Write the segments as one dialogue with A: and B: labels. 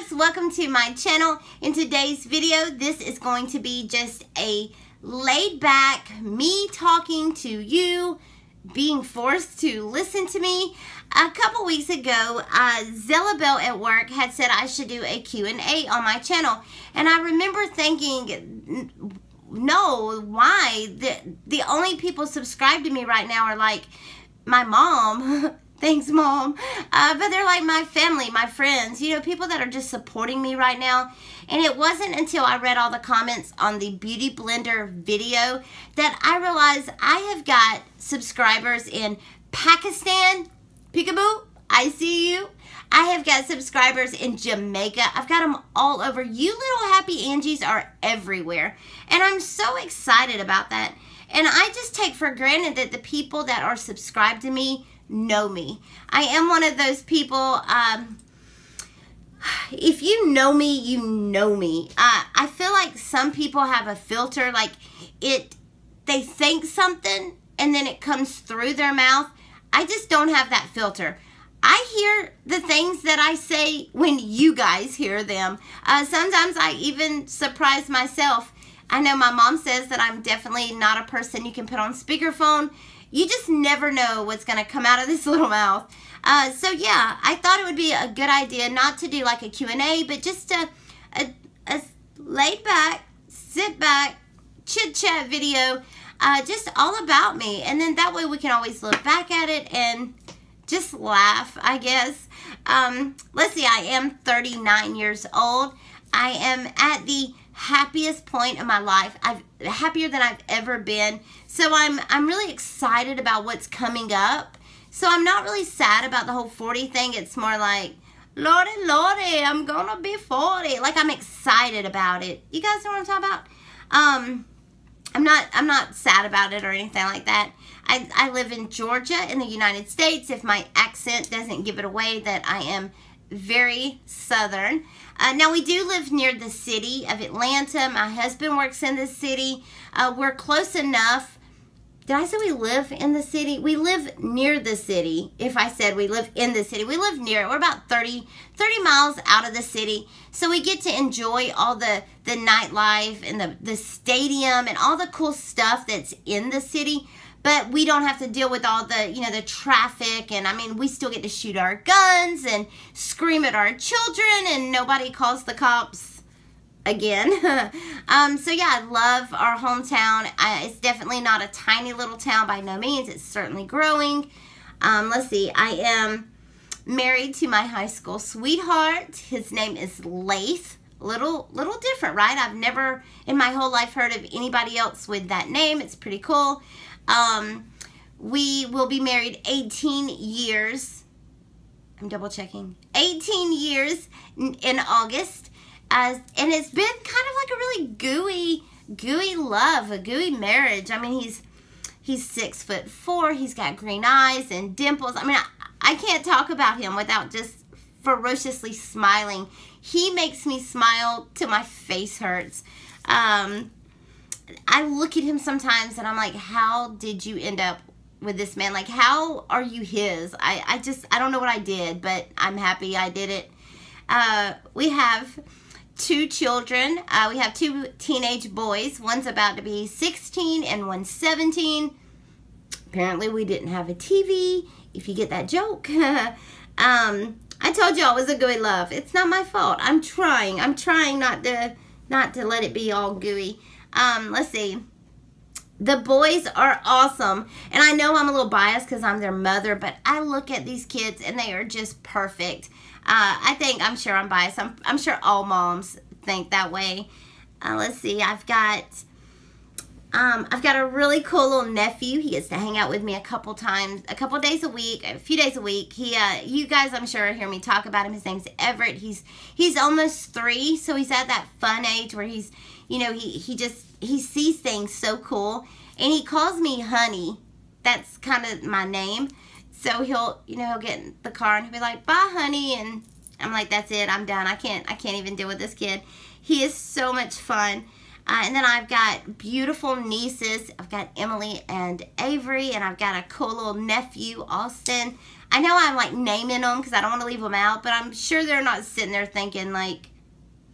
A: loves, welcome to my channel. In today's video, this is going to be just a laid back me talking to you, being forced to listen to me. A couple weeks ago, Zella Bell at work had said I should do a Q&A on my channel, and I remember thinking, no, why? The only people subscribed to me right now are like my mom. Thanks, Mom. But they're like my family, my friends, you know, people that are just supporting me right now. And it wasn't until I read all the comments on the Beauty Blender video that I realized I have got subscribers in Pakistan. Peekaboo, I see you. I have got subscribers in Jamaica. I've got them all over. You little happy Angies are everywhere. And I'm so excited about that. And I just take for granted that the people that are subscribed to me know me. I am one of those people, if you know me, you know me. I feel like some people have a filter, like they think something and then it comes through their mouth. I just don't have that filter. I hear the things that I say when you guys hear them. Sometimes I even surprise myself. I know my mom says that I'm definitely not a person you can put on speakerphone. You just never know what's going to come out of this little mouth. So yeah, I thought it would be a good idea not to do like a Q&A, but just a laid back, sit back, chit chat video, just all about me. And then that way we can always look back at it and just laugh, I guess. Let's see, I am 39 years old. I am at the happiest point in my life. I'm happier than I've ever been. So I'm really excited about what's coming up. So I'm not really sad about the whole 40 thing. It's more like, Lordy, Lordy, I'm gonna be 40. Like, I'm excited about it. You guys know what I'm talking about? I'm not sad about it or anything like that. I live in Georgia in the United States. If my accent doesn't give it away that I am very Southern. Now, we do live near the city of Atlanta. My husband works in the city. We're close enough. Did I say we live in the city? We live near the city. If I said we live in the city, we live near it. We're about 30 miles out of the city. So we get to enjoy all the nightlife and the stadium and all the cool stuff that's in the city. But we don't have to deal with all the, you know, the traffic. And I mean, we still get to shoot our guns and scream at our children, and nobody calls the cops again. So yeah, I love our hometown. It's definitely not a tiny little town by no means. It's certainly growing. Let's see, I am married to my high school sweetheart. His name is Laith. Little different, right? I've never in my whole life heard of anybody else with that name. It's pretty cool. We will be married 18 years. I'm double checking. 18 years in August. And it's been kind of like a really gooey love, a gooey marriage. I mean, he's 6'4". He's got green eyes and dimples. I mean, I can't talk about him without just ferociously smiling. He makes me smile till my face hurts. I look at him sometimes and I'm like, how did you end up with this man? Like, how are you his? I don't know what I did, but I'm happy I did it. We have 2 children. We have 2 teenage boys. One's about to be 16 and one's 17. Apparently we didn't have a TV, if you get that joke. I told y'all it was a gooey love. It's not my fault. I'm trying not to let it be all gooey. Let's see. The boys are awesome. And I know I'm a little biased because I'm their mother, but I look at these kids and they are just perfect. I'm sure I'm biased. I'm sure all moms think that way. Let's see. I've got a really cool little nephew. He gets to hang out with me a couple days a week, a few days a week. You guys, I'm sure, hear me talk about him. His name's Everett. He's almost 3, so he's at that fun age where he's, you know, he sees things so cool, and he calls me honey. That's kind of my name. So he'll get in the car and he'll be like, "Bye, honey," and I'm like, "That's it. I'm done. I can't even deal with this kid." He is so much fun. And then I've got beautiful nieces. I've got Emily and Avery, and I've got a cool little nephew, Austin. I know I'm like naming them because I don't want to leave them out, but I'm sure they're not sitting there thinking like,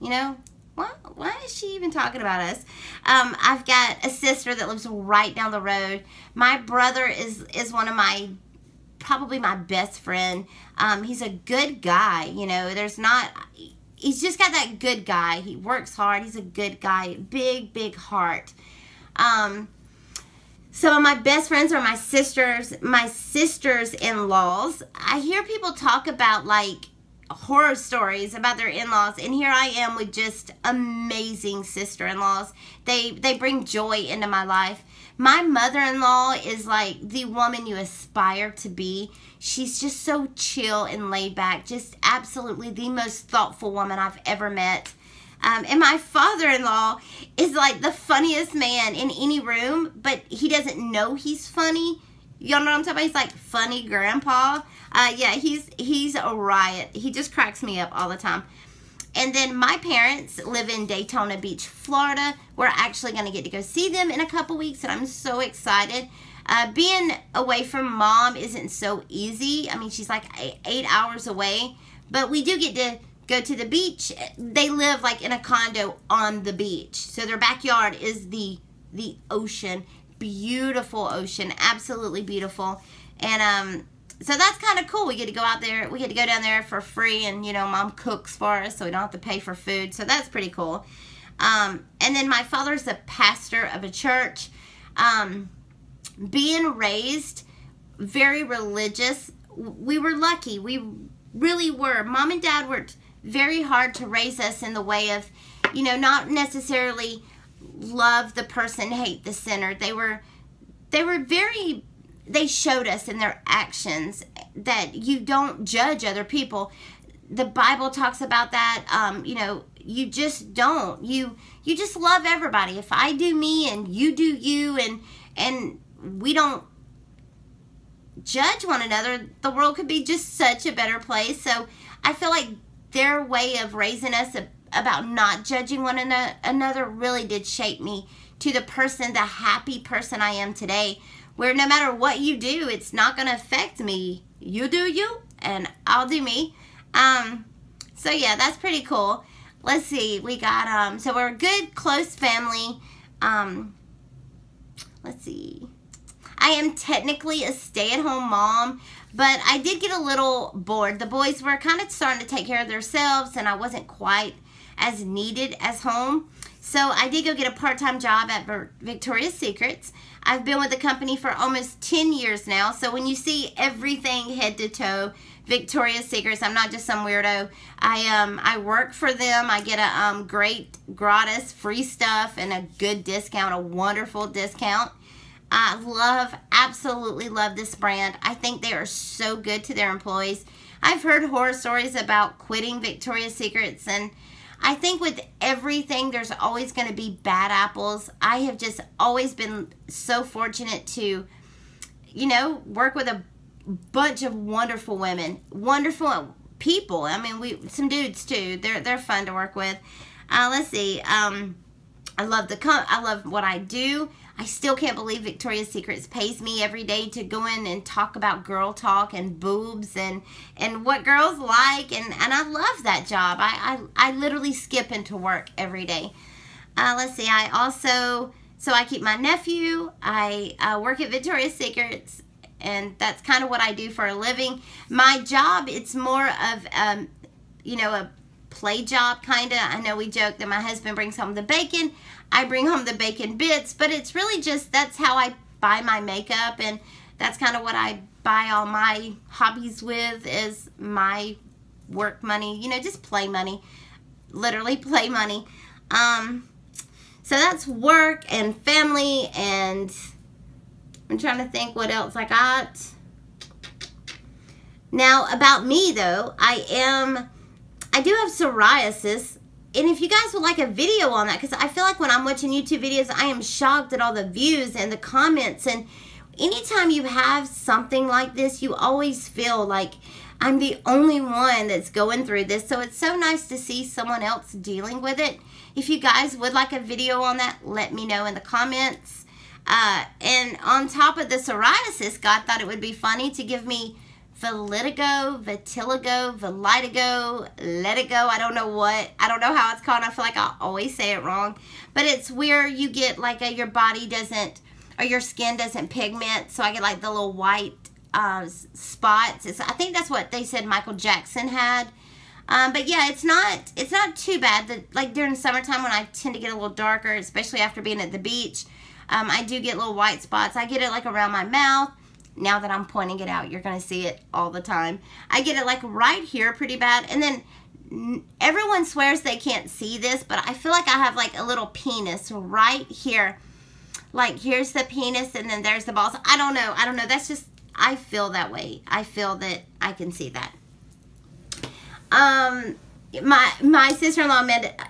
A: you know, why is she even talking about us? I've got a sister that lives right down the road. My brother is one of my, probably my best friend. He's a good guy, you know, he's just got that good guy. He works hard. He's a good guy. Big heart. Some of my best friends are my sisters in-laws. I hear people talk about like horror stories about their in-laws, and here I am with just amazing sister-in-laws. They bring joy into my life. My mother-in-law is like the woman you aspire to be. She's just so chill and laid back, just absolutely the most thoughtful woman I've ever met. And my father-in-law is like the funniest man in any room, but he doesn't know he's funny. Y'all know what I'm talking about? He's like funny grandpa. Yeah, he's a riot. He just cracks me up all the time. And then my parents live in Daytona Beach, Florida. We're actually going to get to go see them in a couple weeks, and I'm so excited. Being away from mom isn't so easy. I mean, she's like 8 hours away, but we do get to go to the beach. They live like in a condo on the beach, so their backyard is the ocean. Beautiful ocean, absolutely beautiful. And so that's kind of cool. We get to go out there, we get to go down there for free, and you know, mom cooks for us, so we don't have to pay for food, so that's pretty cool. And then my father's a pastor of a church. Being raised very religious, we were lucky. We really were. Mom and dad worked very hard to raise us in the way of, you know, not necessarily love the person, hate the sinner. They showed us in their actions that you don't judge other people. The Bible talks about that. You know, you just don't. You just love everybody. If I do me and you do you, and we don't judge one another, the world could be just such a better place. So I feel like their way of raising us about not judging one another really did shape me to the happy person I am today, where no matter what you do, it's not going to affect me. You do you, and I'll do me. So yeah, that's pretty cool. Let's see, we got, so we're a good, close family. Let's see. I am technically a stay-at-home mom, but I did get a little bored. The boys were kind of starting to take care of themselves, and I wasn't quite as needed as home. So I did go get a part-time job at Victoria's Secrets. I've been with the company for almost 10 years now. So when you see everything head to toe, Victoria's Secrets, I'm not just some weirdo. I work for them. I get a great gratis free stuff and a good discount, a wonderful discount. I absolutely love this brand. I think they are so good to their employees. I've heard horror stories about quitting Victoria's Secrets, and I think with everything, there's always going to be bad apples. I have just always been so fortunate to, you know, work with a bunch of wonderful women, wonderful people. I mean, some dudes too. They're fun to work with. Let's see. I love what I do. I still can't believe Victoria's Secrets pays me every day to go in and talk about girl talk and boobs and what girls like, and I love that job. I literally skip into work every day. Let's see, I keep my nephew. I work at Victoria's Secrets, and that's kind of what I do for a living. My job, it's more of, you know, a play job, kind of. I know we joke that my husband brings home the bacon. I bring home the bacon bits, but it's really just, that's how I buy my makeup, and that's kind of what I buy all my hobbies with, is my work money, you know, just play money, literally play money. So that's work and family, and I'm trying to think what else I got. Now, about me though, I do have psoriasis. And if you guys would like a video on that, because I feel like when I'm watching YouTube videos, I am shocked at all the views and the comments. And anytime you have something like this, you always feel like I'm the only one that's going through this. So it's so nice to see someone else dealing with it. If you guys would like a video on that, let me know in the comments. And on top of the psoriasis, God thought it would be funny to give me vitiligo, let it go. I don't know how it's called. I feel like I always say it wrong. But it's where you get like your body doesn't, or your skin doesn't pigment. So I get like the little white spots. I think that's what they said Michael Jackson had. But yeah, it's not too bad. Like during summertime when I tend to get a little darker, especially after being at the beach, I do get little white spots. I get it like around my mouth. Now that I'm pointing it out, you're going to see it all the time. I get it like right here pretty bad. And then everyone swears they can't see this, but I feel like I have like a little penis right here. Like here's the penis and then there's the balls. I don't know. That's just, I feel that way. I feel that I can see that. My sister-in-law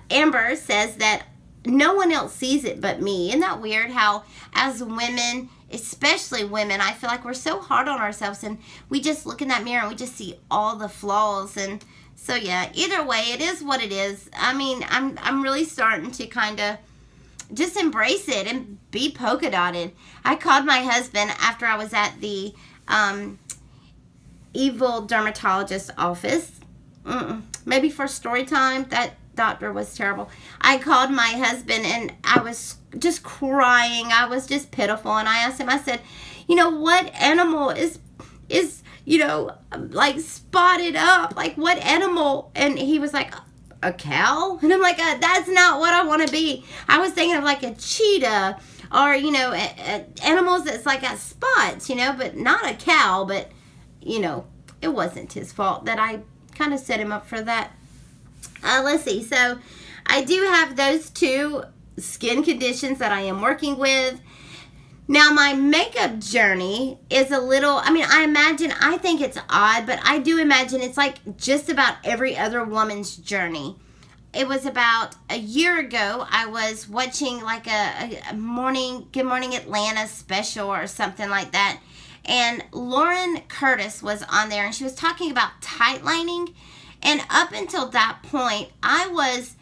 A: Amber says that no one else sees it but me. Isn't that weird how as women, especially women, I feel like we're so hard on ourselves and we just look in that mirror and we just see all the flaws. And so yeah, either way, it is what it is. I mean, I'm really starting to kind of just embrace it and be polka dotted. I called my husband after I was at the evil dermatologist office. Maybe for story time. That doctor was terrible. I called my husband and I was just crying. I was just pitiful. And I asked him, I said, you know, what animal is you know, like spotted up? Like what animal? And he was like, a cow? And I'm like, that's not what I want to be. I was thinking of like a cheetah or, you know, animals that's like got spots, you know, but not a cow. But, you know, it wasn't his fault that I kind of set him up for that. Let's see. So I do have those two skin conditions that I am working with. Now my makeup journey is a little, I mean, I think it's odd, but I do imagine it's like just about every other woman's journey. It was about a year ago, I was watching like a Good Morning Atlanta special or something like that. And Lauren Curtis was on there and she was talking about tight lining. And up until that point, I was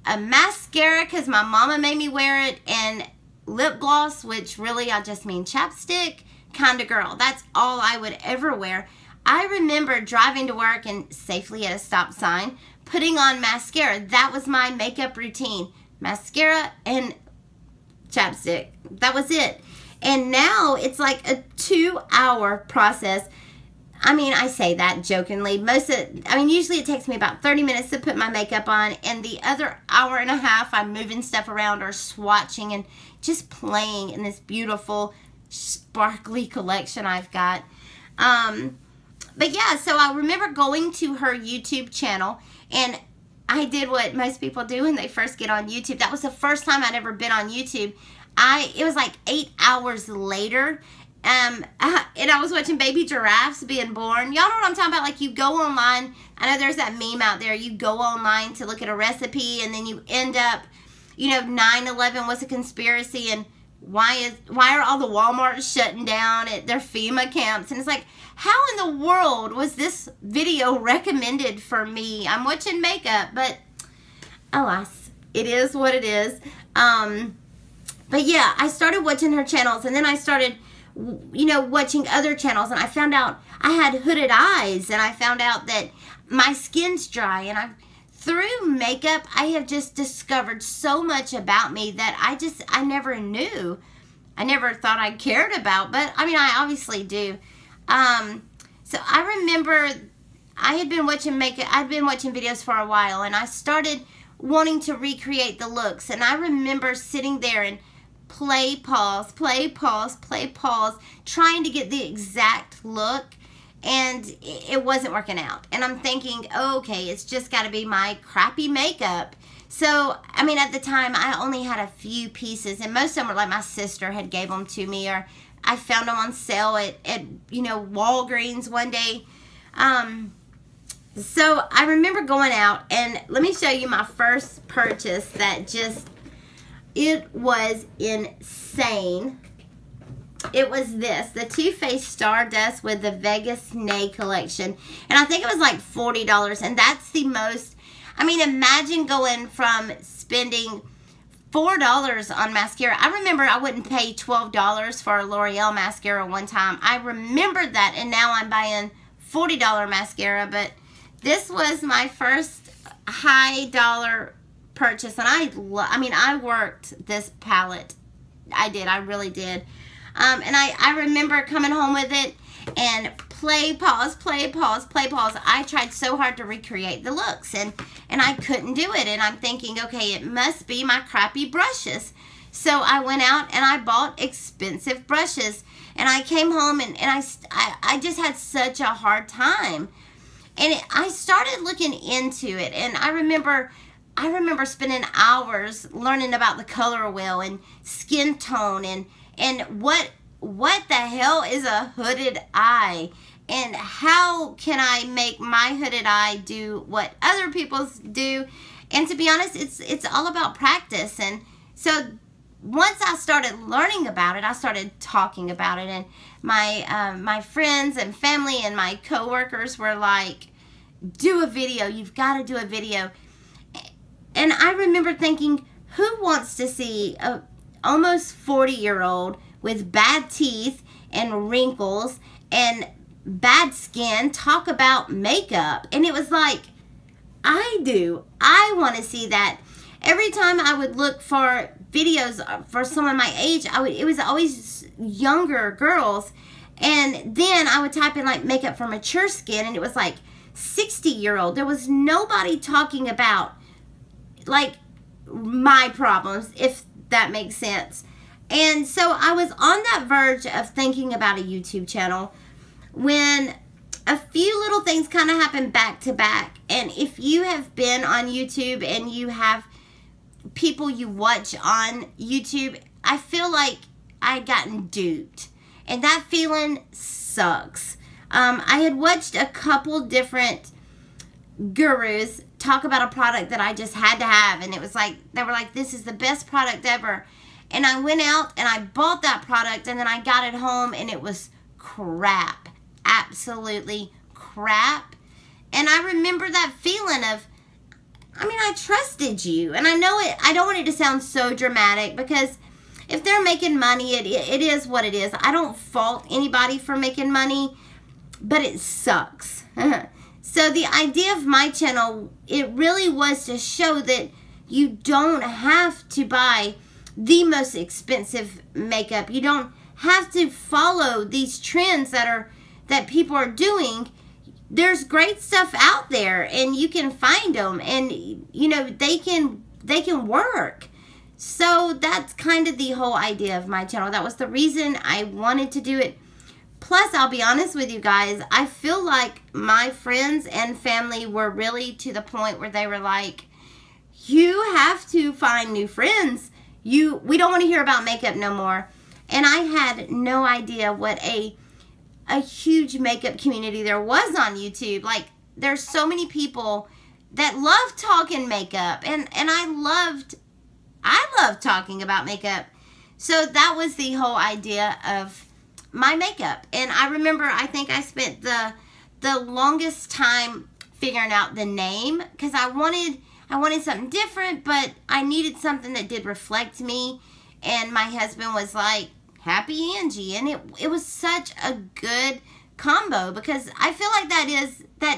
A: a mascara because my mama made me wear it, and lip gloss, which really I just mean chapstick, kind of girl. That's all I would ever wear. I remember driving to work and safely at a stop sign, putting on mascara. That was my makeup routine. Mascara and chapstick. That was it. And now it's like a 2-hour process. I mean, I say that jokingly. Usually it takes me about 30 minutes to put my makeup on, and the other hour and a half I'm moving stuff around or swatching and just playing in this beautiful sparkly collection I've got. But yeah, so I remember going to her YouTube channel, and I did what most people do when they first get on YouTube. That was the first time I'd ever been on YouTube. It was like 8 hours later, and I was watching baby giraffes being born. Y'all know what I'm talking about? Like, you go online. I know there's that meme out there. You go online to look at a recipe, and then you end up, you know, 9/11 was a conspiracy, and why are all the Walmarts shutting down at their FEMA camps? And it's like, how in the world was this video recommended for me? I'm watching makeup, but alas, it is what it is. But yeah, I started watching her channels, and then I started, you know, watching other channels, and I found out I had hooded eyes, and I found out that my skin's dry, and through makeup, I have just discovered so much about me that I never knew. I never thought I cared about, but I mean, I obviously do. So I remember I had been watching makeup, I'd been watching videos for a while, and I started wanting to recreate the looks, and I remember sitting there and play, pause, trying to get the exact look, and it wasn't working out. And I'm thinking, okay, it's just got to be my crappy makeup. So, I mean, at the time, I only had a few pieces, and most of them were like my sister had gave them to me, or I found them on sale at you know, Walgreens one day. So I remember going out, and let me show you my first purchase that just, it was insane. It was this, the Too Faced Stardust with the Vegas Nay collection. And I think it was like $40. And that's the most, I mean, imagine going from spending $4 on mascara. I remember I wouldn't pay $12 for a L'Oreal mascara one time. I remember that, and now I'm buying $40 mascara, but this was my first high dollar purchase, and I mean, I worked this palette. I did. I really did. And I remember coming home with it and play, pause, play, pause, play, pause. I tried so hard to recreate the looks, and I couldn't do it. And I'm thinking, okay, it must be my crappy brushes. So I went out and I bought expensive brushes, and I came home and I just had such a hard time. And I started looking into it, and I remember spending hours learning about the color wheel and skin tone and what the hell is a hooded eye, and how can I make my hooded eye do what other people's do. And to be honest, it's all about practice. And so once I started learning about it, I started talking about it, and my friends and family and my coworkers were like, do a video, you've got to do a video. And I remember thinking, who wants to see a almost 40-year-old with bad teeth and wrinkles and bad skin talk about makeup? And it was like, I do. I want to see that. Every time I would look for videos for someone my age, it was always younger girls. And then I would type in like makeup for mature skin, and it was like 60-year-old. There was nobody talking about like my problems, if that makes sense. And so I was on that verge of thinking about a YouTube channel when a few little things kind of happened back to back. And if you have been on YouTube and you have people you watch on YouTube, I feel like I gotten duped, and that feeling sucks. I had watched a couple different gurus talk about a product that I just had to have, and it was like, they were like, this is the best product ever. And I went out and I bought that product, and then I got it home and it was crap. Absolutely crap. And I remember that feeling of, I mean, I trusted you. And I know it, I don't want it to sound so dramatic, because if they're making money, it is what it is. I don't fault anybody for making money, but it sucks. So the idea of my channel, it really was to show that you don't have to buy the most expensive makeup. You don't have to follow these trends that people are doing. There's great stuff out there, and you can find them, and you know, they can work. So that's kind of the whole idea of my channel. That was the reason I wanted to do it. Plus, I'll be honest with you guys, I feel like my friends and family were really to the point where they were like, you have to find new friends. We don't want to hear about makeup no more. And I had no idea what a huge makeup community there was on YouTube. Like, there's so many people that love talking makeup, and I loved talking about makeup. So that was the whole idea of my makeup. And I remember, I think I spent the longest time figuring out the name, because I wanted something different, but I needed something that did reflect me. And my husband was like, Happy Angie, and it was such a good combo, because I feel like that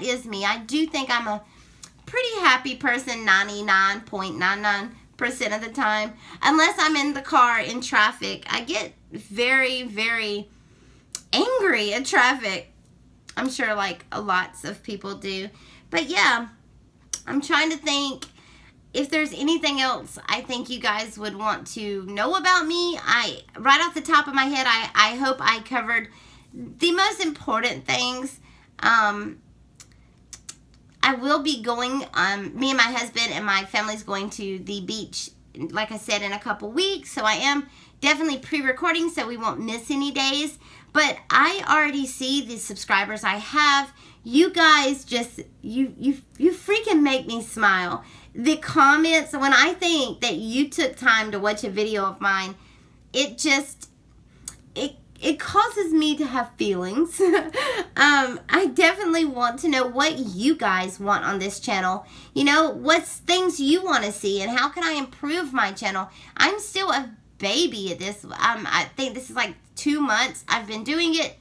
A: is me. I do think I'm a pretty happy person 99.99% of the time, unless I'm in the car in traffic. I get very, very angry at traffic. I'm sure like lots of people do. But yeah, I'm trying to think if there's anything else I think you guys would want to know about me. Right off the top of my head, I hope I covered the most important things. I will be going, me and my husband and my family's going to the beach, like I said, in a couple weeks. So I am definitely pre-recording, so we won't miss any days. But I already see the subscribers I have. You guys just, you freaking make me smile. The comments, when I think that you took time to watch a video of mine, it just, it causes me to have feelings. I definitely want to know what you guys want on this channel. You know, what's things you want to see, and how can I improve my channel? I'm still a baby at this. I think this is like 2 months I've been doing it.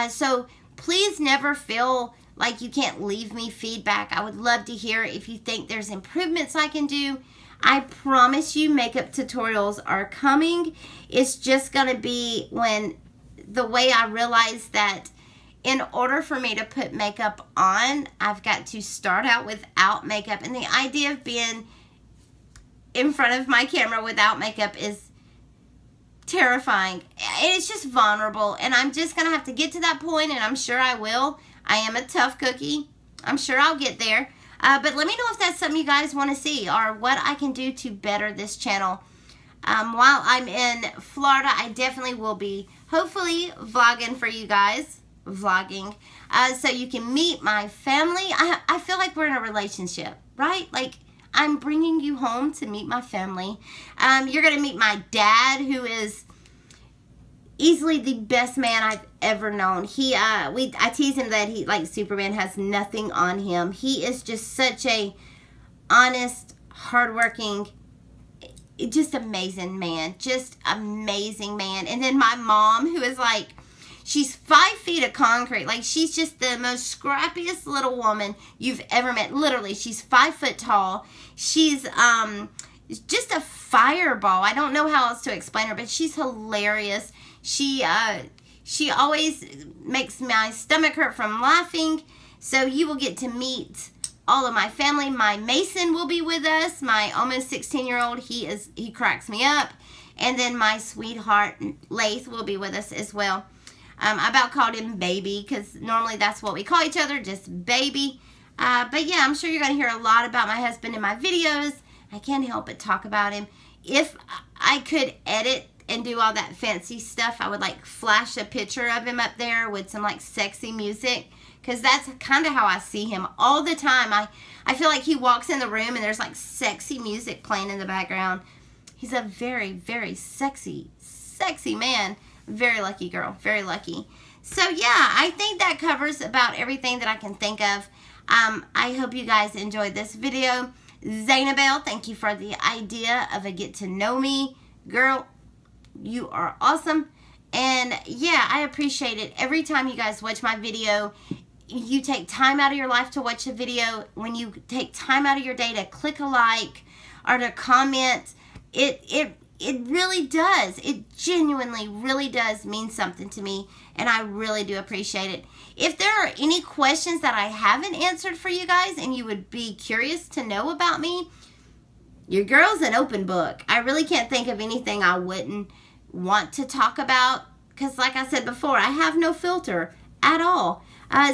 A: So please never feel like you can't leave me feedback. I would love to hear if you think there's improvements I can do. I promise you makeup tutorials are coming. It's just going to be when the way I realize that in order for me to put makeup on, I've got to start out without makeup. And the idea of being in front of my camera without makeup is terrifying. It's just vulnerable. And I'm just going to have to get to that point, and I'm sure I will. I am a tough cookie. I'm sure I'll get there. But let me know if that's something you guys want to see or what I can do to better this channel. While I'm in Florida, I definitely will be hopefully vlogging for you guys. So you can meet my family. I feel like we're in a relationship, right? Like I'm bringing you home to meet my family. You're going to meet my dad, who is easily the best man I've ever known. I tease him that he, like Superman, has nothing on him. He is just such a honest, hardworking, just amazing man. Just amazing man. And then my mom, who is like, she's 5 feet of concrete. Like, she's just the most scrappiest little woman you've ever met. Literally, she's 5 foot tall. She's just a fireball. I don't know how else to explain her, but she's hilarious. She always makes my stomach hurt from laughing. So you will get to meet all of my family. My Mason will be with us. My almost 16-year-old, he cracks me up. And then my sweetheart, Lath, will be with us as well. I about called him baby because normally that's what we call each other, just baby. But yeah, I'm sure you're going to hear a lot about my husband in my videos. I can't help but talk about him. If I could edit and do all that fancy stuff, I would like flash a picture of him up there with some like sexy music, because that's kind of how I see him all the time. I feel like he walks in the room and there's like sexy music playing in the background. He's a very, very sexy man. Very lucky girl. Very lucky. So yeah, I think that covers about everything that I can think of. I hope you guys enjoyed this video. Zainabelle, thank you for the idea of a get to know me. Girl, you are awesome. And yeah, I appreciate it. Every time you guys watch my video, you take time out of your life to watch the video. When you take time out of your day to click a like or to comment, it really does. It genuinely really does mean something to me, and I really do appreciate it. If there are any questions that I haven't answered for you guys and you would be curious to know about me, your girl's an open book. I really can't think of anything I wouldn't want to talk about, because like I said before, I have no filter at all.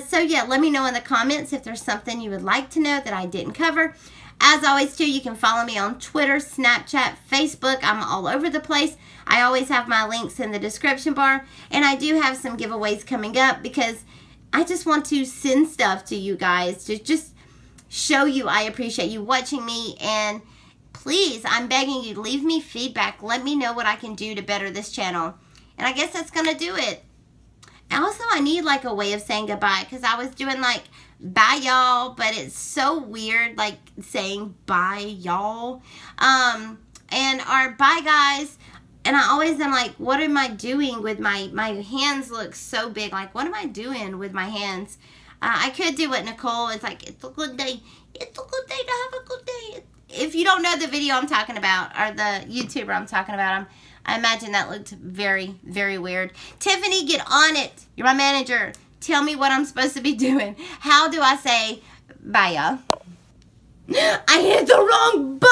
A: So yeah, let me know in the comments if there's something you would like to know that I didn't cover. As always, too, you can follow me on Twitter, Snapchat, Facebook. I'm all over the place. I always have my links in the description bar. And I do have some giveaways coming up because I just want to send stuff to you guys to just show you I appreciate you watching me. And please, I'm begging you, leave me feedback. Let me know what I can do to better this channel. And I guess that's going to do it. Also, I need like a way of saying goodbye, because I was doing like bye y'all, but it's so weird like saying bye y'all and our bye guys, and I always am like, what am I doing with my hands? Look so big. Like, what am I doing with my hands? I could do what Nicole is like, it's a good day, it's a good day to have a good day. If you don't know the video I'm talking about, or the YouTuber I'm talking about, I imagine that looked very, very weird. Tiffany, get on it. You're my manager. Tell me what I'm supposed to be doing. How do I say bye, y'all? I hit the wrong button.